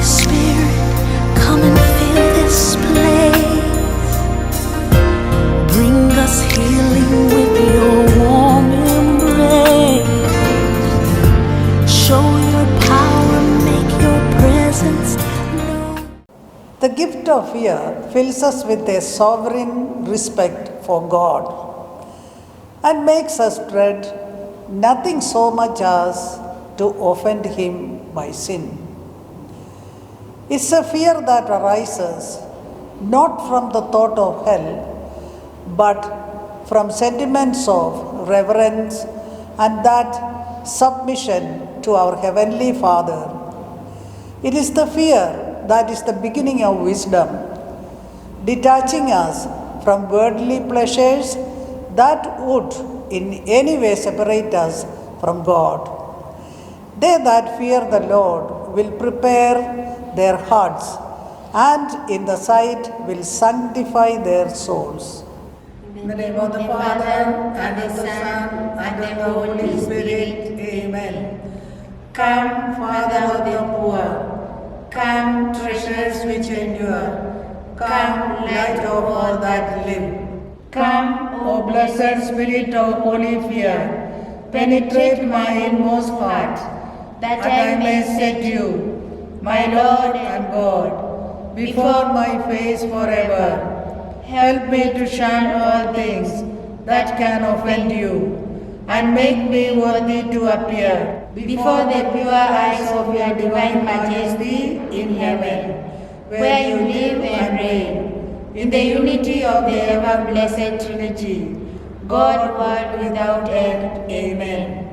Holy Spirit, come and fill this place. Bring us healing with your warm embrace. Show your power, make your presence known. The gift of fear fills us with a sovereign respect for God and makes us dread nothing so much as to offend Him by sin. It's a fear that arises not from the thought of hell, but from sentiments of reverence and that submission to our Heavenly Father. It is the fear that is the beginning of wisdom, detaching us from worldly pleasures that would in any way separate us from God. They that fear the Lord will prepare their hearts, and in the sight will sanctify their souls. In the name of the Father, and the Son, and the Holy Spirit. Amen. Come, Father of the poor. Come, treasures which endure. Come, light of all that live. Come, O blessed Spirit of holy fear, penetrate my inmost heart, that I may set you, my Lord and God, before my face forever. Help me to shun all things that can offend you, and make me worthy to appear before the pure eyes of your divine majesty in heaven, where you live and reign, in the unity of the ever-blessed Trinity, God, Word without end. Amen.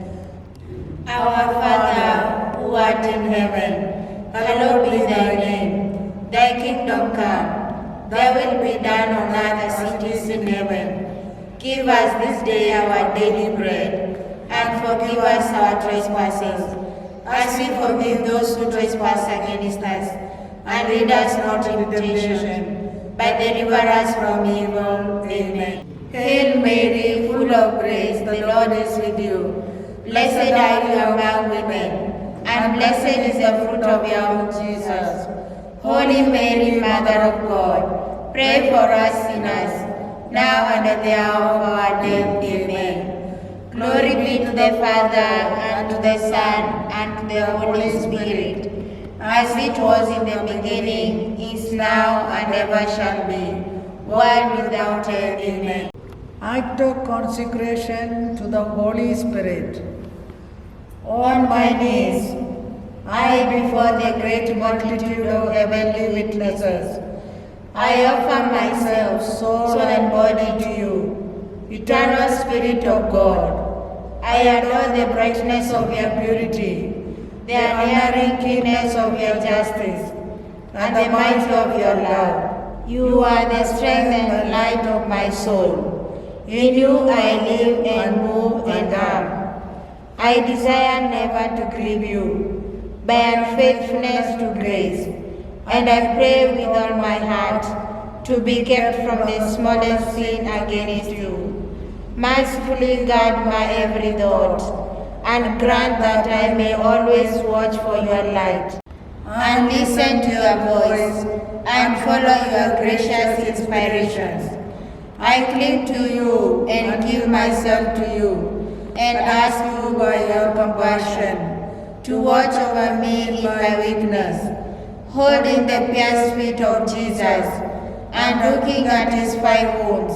Our Father, who art in heaven, hallowed be thy name. Thy kingdom come, thy will be done on earth as it is in heaven. Give us this day our daily bread, and forgive us our trespasses, as we forgive those who trespass against us. And lead us not into temptation, but deliver us from evil. Amen. Hail Mary, full of grace, the Lord is with you. Blessed are you among women, and blessed is the fruit of your womb, Jesus. Holy Mary, Mother of God, pray for us sinners, now and at the hour of our death. Amen. Glory be to the Father, and to the Son, and to the Holy Spirit, as it was in the beginning, is now, and ever shall be, world without end. Amen. Act of consecration to the Holy Spirit. On my knees, I before the great multitude of heavenly witnesses, I offer myself, soul and body to you, eternal Spirit of God. I adore the brightness of your purity, the unerring keenness of your justice, and the might of your love. You are the strength and light of my soul. In you I live and move and am. I desire never to grieve you by unfaithfulness to grace, and I pray with all my heart to be kept from the smallest sin against you. Mercifully guard my every thought, and grant that I may always watch for your light, and listen to your voice, and follow your gracious inspirations. I cling to you and give myself to you, and ask you by your compassion to watch over me in my weakness, holding the pierced feet of Jesus, and looking at his 5 wounds,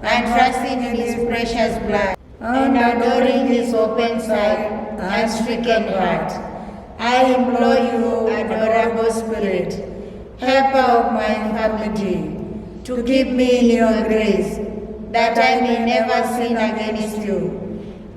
and trusting in his precious blood, and adoring his open side and stricken heart. I implore you, adorable Spirit, helper of my infirmity, to keep me in your grace, that I may never sin against you.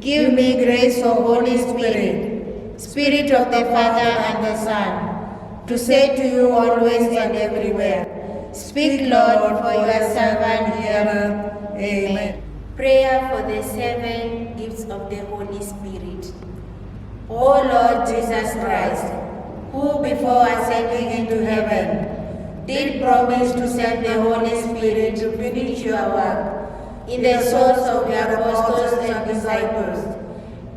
Give me grace, O Holy Spirit, Spirit of the Father and the Son, to say to you always and everywhere, speak, Lord, for your servant heareth. Amen. Prayer for the 7 gifts of the Holy Spirit. O Lord Jesus Christ, who before ascending into heaven did promise to send the Holy Spirit to finish your work in the souls of your apostles and disciples,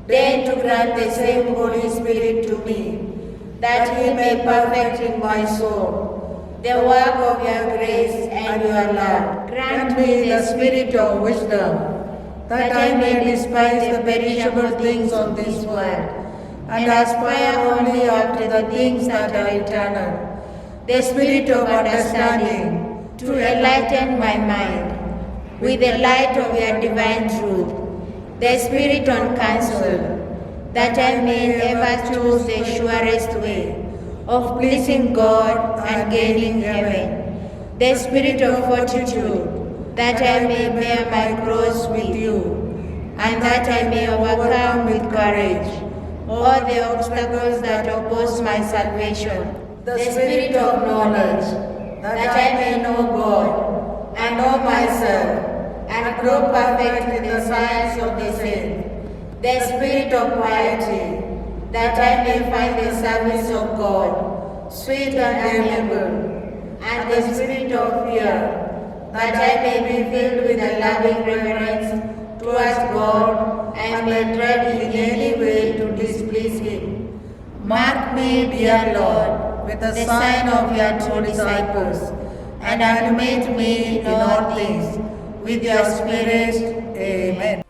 then to grant the same Holy Spirit to me, that he may perfect in my soul the work of your grace and your love. Grant me the spirit of wisdom, that I may despise the perishable things of this world, and aspire only after the things that are eternal. The spirit of understanding, to enlighten my mind with the light of your divine truth. The spirit on counsel, that I may ever choose the surest way of pleasing God and gaining heaven. The spirit of fortitude, that I may bear my cross with you, and that I may overcome with courage all the obstacles that oppose my salvation. The spirit of knowledge, that I may know God and know myself, and grow perfect in the science of the same. The spirit of piety, that I may find the service of God sweet and amiable, and the spirit of fear, that I may be filled with a loving reverence towards God, and may tread in any way to displease Him. Mark me, dear Lord, with the sign of your true disciples, and animate me in all things with your Spirit. Amen.